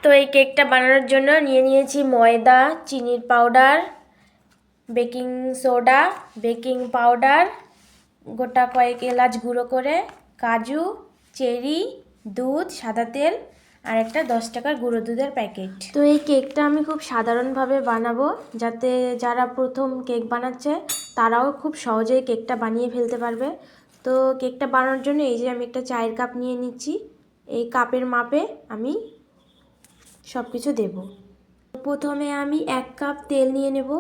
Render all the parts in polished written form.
তো এই কেকটা বানানোর জন্য নিয়ে নিয়েছি ময়দা, চিনির powder, baking soda, baking powder, গোটা কয়েক এলাচ গুঁড়ো করে, কাজু, চেরি, দুধ, সাদা তেল আর একটা 10 টাকার গুঁড়ো দুধের প্যাকেট। তো এই কেকটা আমি খুব সাধারণভাবে বানাবো, যাতে যারা প্রথম কেক বানাচ্ছে তারাও খুব সহজেই কেকটা বানিয়ে ফেলতে পারবে। তো কেকটা বানানোর জন্য এই যে আমি একটা চায়ের কাপ নিয়ে নিচ্ছি। এই কাপের মাপে আমি সব কিছু দেব। প্রথমে আমি 1 কাপ তেল নিয়ে নেব।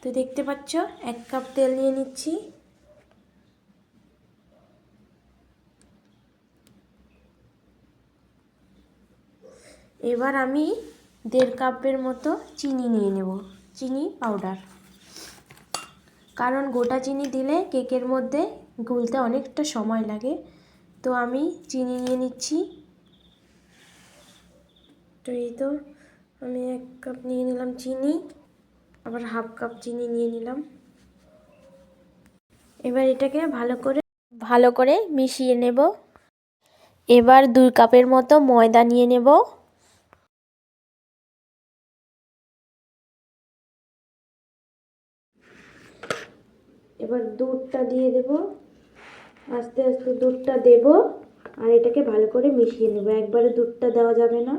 তো দেখতে পাচ্ছ 1 কাপ তেল নিয়ে নিচ্ছি। এবার আমি 1.5 কাপের মতো চিনি নিয়ে নেব, চিনি পাউডার। কারণ গোটা চিনি দিলে কেকের মধ্যে গুলতে অনেকটা সময় লাগে। তো আমি চিনি নিয়ে নিচ্ছি। তো এই তো আমি 1 কাপ নিয়ে নিলাম চিনি, আবার 1/2 কাপ চিনি নিয়ে নিলাম। এবার এটাকে ভালো করে মিশিয়ে নেব। এবার 2 কাপের মতো ময়দা নিয়ে নেব। এবার দুধটা দিয়ে দেব, আস্তে আস্তে দুধটা দেব আর এটাকে ভালো করে মিশিয়ে নেব। একবারে দুধটা দেওয়া যাবে না,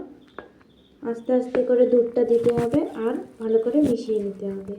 আস্তে আস্তে করে দুধটা দিতে হবে আর ভালো করে মিশিয়ে নিতে হবে।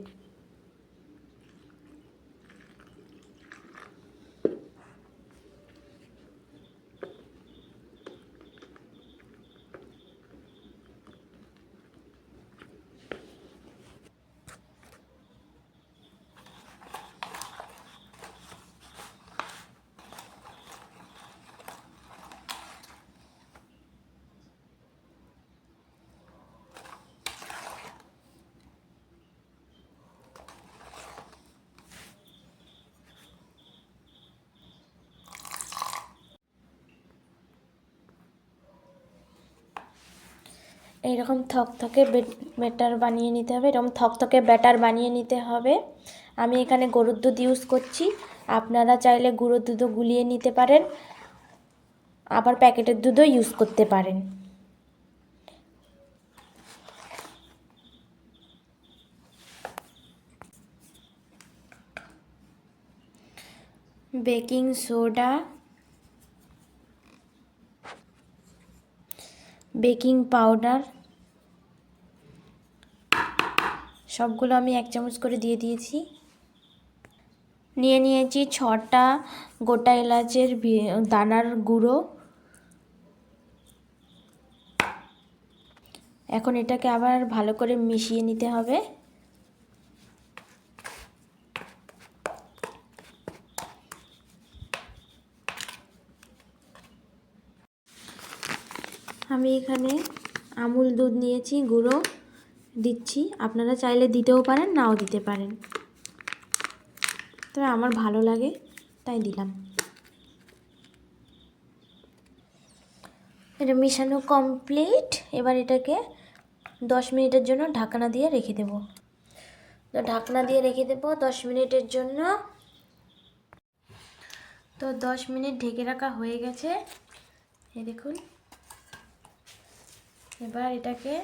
এইরকম থকথকে ব্যাটার বানিয়ে নিতে হবে, এরকম থকথকে ব্যাটার বানিয়ে নিতে হবে। আমি এখানে গরুর দুধ ইউজ করছি, আপনারা চাইলে গুঁড়োর দুধও গুলিয়ে নিতে পারেন, আবার প্যাকেটের দুধও ইউজ করতে পারেন। বেকিং সোডা, বেকিং পাউডার সবগুলো আমি 1 চামচ করে দিয়ে দিয়েছি। নিয়ে নিয়েছি 6টা গোটা এলাচের দানার গুঁড়ো। এখন এটাকে আবার ভালো করে মিশিয়ে নিতে হবে। আমি এখানে আমুল দুধ নিয়েছি, গুঁড়ো দিচ্ছি। আপনারা চাইলে দিতেও পারেন, নাও দিতে পারেন, তবে আমার ভালো লাগে তাই দিলাম। এটা মিশানো কমপ্লিট। এবার এটাকে 10 মিনিটের জন্য ঢাকনা দিয়ে রেখে দেব। তো ঢাকনা দিয়ে রেখে দেব 10 মিনিটের জন্য। তো 10 মিনিট ঢেকে রাখা হয়ে গেছে, এই দেখুন। এবার এটাকে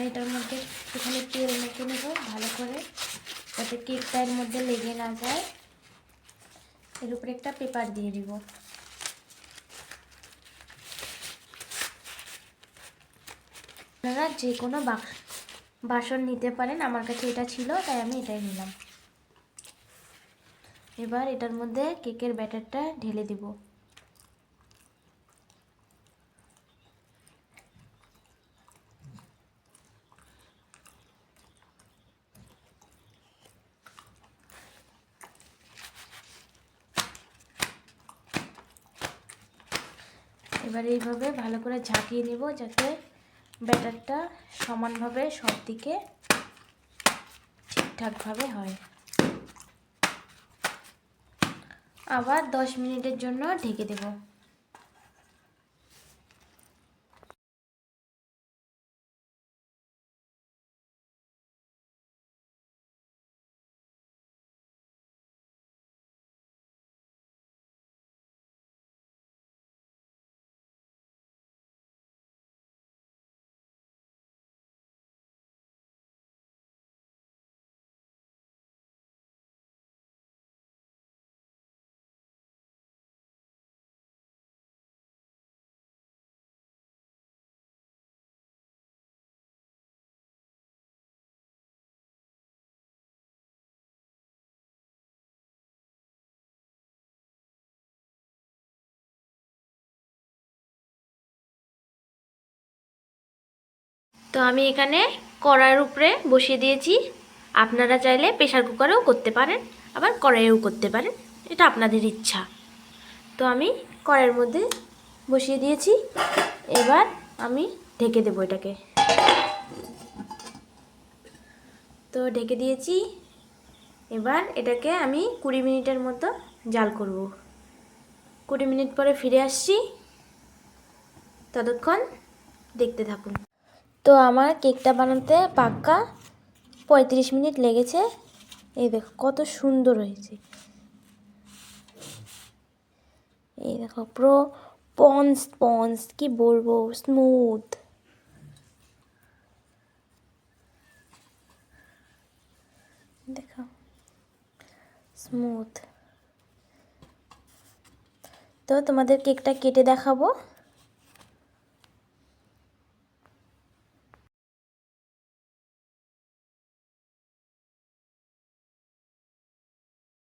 এটার মধ্যে এখানে তেল মেখে নেব ভালো করে, যাতে কেকটা এর মধ্যে লেগে না যায়। এর উপরে একটা পেপার দিয়ে দিব। আপনারা যে কোনো বাসন নিতে পারেন, আমার কাছে এটা ছিল তাই আমি এটাই নিলাম। এবার এটার মধ্যে কেকের ব্যাটারটা ঢেলে দিব। এবার এইভাবে ভালো করে ঝাঁকিয়ে নেব, যাতে ব্যাটারটা সমানভাবে সব দিকে ঠিকঠাকভাবে হয়। আবার 10 মিনিটের জন্য ঢেকে দেব। তো আমি এখানে কড়াইয়ের উপরে বসিয়ে দিয়েছি। আপনারা চাইলে প্রেসার কুকারেও করতে পারেন, আবার কড়াইয়েও করতে পারেন, এটা আপনাদের ইচ্ছা। তো আমি কড়াইয়ের মধ্যে বসিয়ে দিয়েছি। এবার আমি ঢেকে দেবো এটাকে। তো ঢেকে দিয়েছি। এবার এটাকে আমি 20 মিনিটের মতো জাল করব। 20 মিনিট পরে ফিরে আসছি, ততক্ষণ দেখতে থাকুন। তো আমার কেকটা বানাতে পাক্কা 35 মিনিট লেগেছে। এই দেখো কত সুন্দর হয়েছে। এই দেখো পুরো স্পঞ্জ কি বলবো, স্মুথ। দেখো স্মুথ। তো তোমাদের কেকটা কেটে দেখাবো।